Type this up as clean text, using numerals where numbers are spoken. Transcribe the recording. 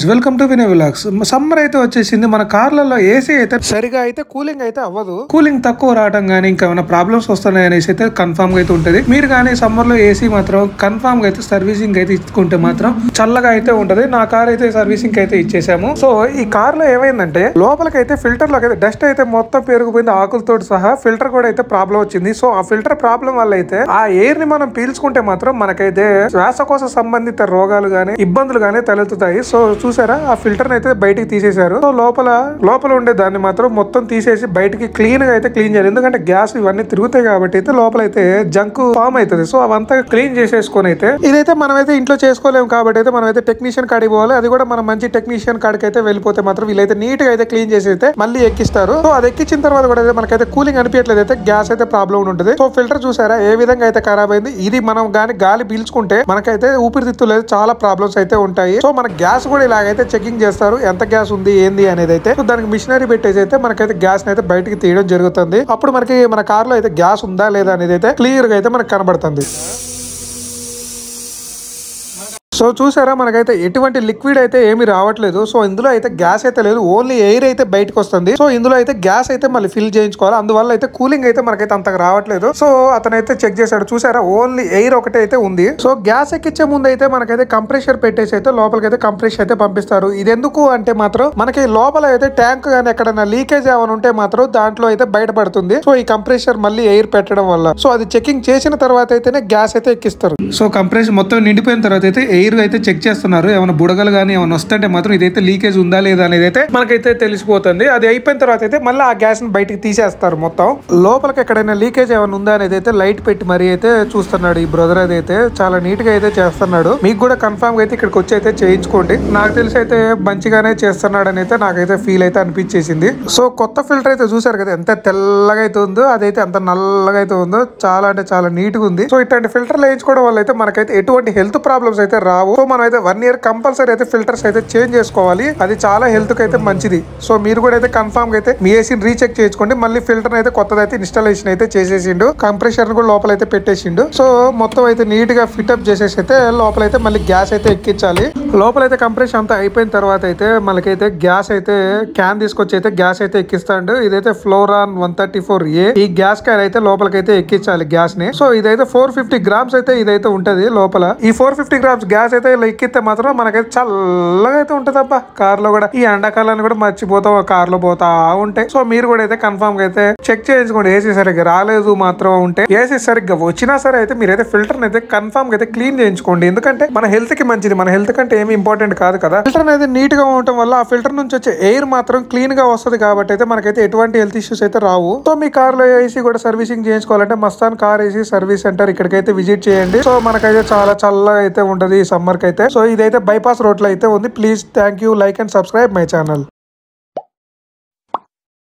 Welcome to Vinay vlogs. Summer అయితే వచ్చేసింది. మన కార్లలో ఏసీ అయితే సరిగా అయితే కూలింగ్ అయితే అవ్వదు. కూలింగ్ తక్కువ రావడం గానీ ఇంకా ఏమైనా ప్రాబ్లమ్స్ వస్తున్నాయి అనేసి అయితే కన్ఫర్మ్ గా అయితే ఉంటది. మీరు కానీ సమ్మర్ లో ఏసీ మాత్రం కన్ఫర్మ్ గా అయితే సర్వీసింగ్ అయితే ఇచ్చుకుంటే మాత్రం చల్లగా అయితే ఉంటది. నా కార్ అయితే సర్వీసింగ్ అయితే ఇచ్చేసాము. సో ఈ కార్ లో ఏమైందంటే లోపలికైతే ఫిల్టర్ లో అయితే డస్ట్ అయితే మొత్తం పెరిగిపోయింది. ఆకులతో సహా ఫిల్టర్ కూడా అయితే ప్రాబ్లం వచ్చింది. సో ఆ ఫిల్టర్ ప్రాబ్లం వల్ల అయితే ఆ ఎయిర్ ని మనం పీల్చుకుంటే మాత్రం మనకైతే శ్వాసకోశ సంబంధిత రోగాలు గానీ ఇబ్బందులు గానీ తలెత్తుతాయి. సో చూసారా, ఆ ఫిల్టర్ అయితే బయటికి తీసేశారు. సో లోపల ఉండే దాన్ని మాత్రం మొత్తం తీసేసి బయటికి క్లీన్ గా అయితే క్లీన్ చేయాలి. ఎందుకంటే గ్యాస్ ఇవన్నీ తిరుగుతాయి కాబట్టి అయితే లోపల అయితే జంక్ ఫామ్ అవుతుంది. సో అవంతా క్లీన్ చేసేసుకొని అయితే ఇదైతే మనమైతే ఇంట్లో చేసుకోలేము కాబట్టి అయితే మనం అయితే టెక్నీషియన్ కాడికి పోవాలి. అది కూడా మనం మంచి టెక్నీషియన్ కాడికి అయితే వెళ్ళిపోతే మాత్రం వీళ్ళైతే నీట్ గా అయితే క్లీన్ చేసి అయితే మళ్ళీ ఎక్కిస్తారు. సో అది ఎక్కించిన తర్వాత కూడా అయితే మనకైతే కూలింగ్ అనిపించట్లేదు. అయితే గ్యాస్ అయితే ప్రాబ్లం ఉంటుంది. సో ఫిల్టర్ చూసారా ఏ విధంగా అయితే ఖరాబ్ అయింది. ఇది మనం గాలి పీల్చుకుంటే మనకైతే ఊపిరితిత్తులు చాలా ప్రాబ్లమ్స్ అయితే ఉంటాయి. సో మన గ్యాస్ కూడా ఇలాగైతే చెకింగ్ చేస్తారు, ఎంత గ్యాస్ ఉంది ఏంది అనేది అయితే. సో దానికి మిషనరీ పెట్టేసి అయితే మనకైతే గ్యాస్ అయితే బయటికి తీయడం జరుగుతుంది. అప్పుడు మనకి మన కార్ లో అయితే గ్యాస్ ఉందా లేదా అనేది అయితే క్లియర్ గా అయితే మనకు కనబడుతుంది. సో చూసారా, మనకైతే ఎటువంటి లిక్విడ్ అయితే ఏమి రావట్లేదు. సో ఇందులో అయితే గ్యాస్ అయితే లేదు, ఓన్లీ ఎయిర్ అయితే బయటకు వస్తుంది. సో ఇందులో అయితే గ్యాస్ అయితే మళ్ళీ ఫిల్ చేయించుకోవాలి. అందువల్ల అయితే కూలింగ్ అయితే మనకైతే అంతగా రావట్లేదు. సో అతనైతే చెక్ చేశాడు, చూసారా ఓన్లీ ఎయిర్ ఒకటే అయితే ఉంది. సో గ్యాస్ ఎక్కించే ముందు అయితే మనకైతే కంప్రెషర్ పెట్టేసి అయితే లోపలికి అయితే కంప్రెషర్ అయితే పంపిస్తారు. ఇది ఎందుకు అంటే మాత్రం మనకి లోపల అయితే ట్యాంక్ కానీ ఎక్కడైనా లీకేజ్ ఏమైనా ఉంటే మాత్రం దాంట్లో అయితే బయటపడుతుంది. సో ఈ కంప్రెషర్ మళ్ళీ ఎయిర్ పెట్టడం వల్ల సో అది చెకింగ్ చేసిన తర్వాత అయితేనే గ్యాస్ అయితే ఎక్కిస్తారు. సో కంప్రెషర్ మొత్తం నిండిపోయిన తర్వాత అయితే ఎయిర్ అయితే చెక్ చేస్తున్నారు. ఏమైనా బుడగలు కానీ ఏమైనా వస్తుంటే మాత్రం ఇదైతే లీకేజ్ ఉందా లేదా అనేది అయితే మనకైతే తెలిసిపోతుంది. అది అయిపోయిన తర్వాత అయితే మళ్ళీ ఆ గ్యాస్ ని బయటికి తీసేస్తారు. మొత్తం లోపలికి ఎక్కడైనా లీకేజ్ ఏమైనా ఉందా అనేది అయితే లైట్ పెట్టి మరీ అయితే చూస్తున్నాడు ఈ బ్రదర్. అయితే చాలా నీట్ గా అయితే చేస్తున్నాడు. మీకు కూడా కన్ఫర్మ్ గా అయితే ఇక్కడికి వచ్చి అయితే చేయించుకోండి. నాకు తెలిసి అయితే మంచిగానే చేస్తున్నాడు అని అయితే నాకైతే ఫీల్ అయితే అనిపించేసింది. సో కొత్త ఫిల్టర్ అయితే చూసారు కదా ఎంత తెల్లగా అయితే ఉందో, అదైతే అంత నల్లగా అయితే ఉందో, చాలా అంటే చాలా నీట్ గా ఉంది. సో ఇట్లాంటి ఫిల్టర్లు వేయించుకోవడం వల్ల అయితే మనకైతే ఎటువంటి హెల్త్ ప్రాబ్లమ్స్ అయితే రావు. సో మనం అయితే 1 year కంపల్సరీ అయితే ఫిల్టర్స్ అయితే చేంజ్ చేసుకోవాలి. అది చాలా హెల్త్ కి అయితే మంచిది. సో మీరు కూడా అయితే కన్ఫర్మ్ గా అయితే మీ ఏసీని రీచెక్ చేసుకోండి. మళ్ళీ ఫిల్టర్ అయితే కొత్తదైతే ఇన్స్టాలేషన్ అయితే చేసేసిండు, కంప్రెషర్ కూడా లోపల అయితే పెట్టేసిండు. సో మొత్తం అయితే నీట్ గా ఫిట్అప్ చేసేసి అయితే లోపలైతే మళ్ళీ గ్యాస్ అయితే ఎక్కించాలి. లోపలైతే కంప్రెషన్ అంతా అయిపోయిన తర్వాత అయితే మనకైతే గ్యాస్ అయితే క్యాన్ తీసుకొచ్చి అయితే గ్యాస్ అయితే ఎక్కిస్తాడు. ఇదైతే ఫ్లోరాన్ 134A. ఈ గ్యాస్ క్యాన్ అయితే లోపలికైతే ఎక్కించాలి గ్యాస్ ని. సో ఇదైతే 450 grams అయితే ఇదైతే ఉంటది లోపల. ఈ 450 grams గ్యాస్ అయితే ఎక్కితే మాత్రం మనకైతే చల్లగా అయితే ఉంటది అబ్బా. కార్ లో కూడా ఈ ఎండాకాలాన్ని కూడా మర్చిపోతాం కార్ లో పోతా ఉంటాయి. సో మీరు కూడా అయితే కన్ఫర్మ్ గా అయితే చెక్ చేయించుకోండి. ఏసీ సరిగ్గా రాలేదు మాత్రం ఉంటే, ఏసీ సరిగ్గా వచ్చినా సరే అయితే మీరైతే ఫిల్టర్ అయితే కన్ఫర్మ్ గా అయితే క్లీన్ చేయించుకోండి. ఎందుకంటే మన హెల్త్ కి మంచిది. మన హెల్త్ కంటే ఏమి ఇంపార్టెంట్ కాదు కదా. ఫిల్టర్ అయితే నీట్ గా ఉండటం వల్ల ఆ ఫిల్టర్ నుంచి వచ్చే ఎయిర్ మాత్రం క్లీన్ గా వస్తుంది కాబట్టి అయితే మనకైతే ఎటువంటి హెల్త్ ఇష్యూస్ అయితే రావు. సో మీ కార్ లో ఏసీ కూడా సర్వీసింగ్ చేయించుకోవాలంటే Mastan car AC service centre ఇక్కడికైతే విజిట్ చేయండి. సో మనకైతే చాలా చల్లగా అయితే ఉంటది ఈ సమ్మర్ కి అయితే. సో ఇదైతే బైపాస్ రోడ్ లో అయితే ఉంది. Please thank you, like and subscribe my channel.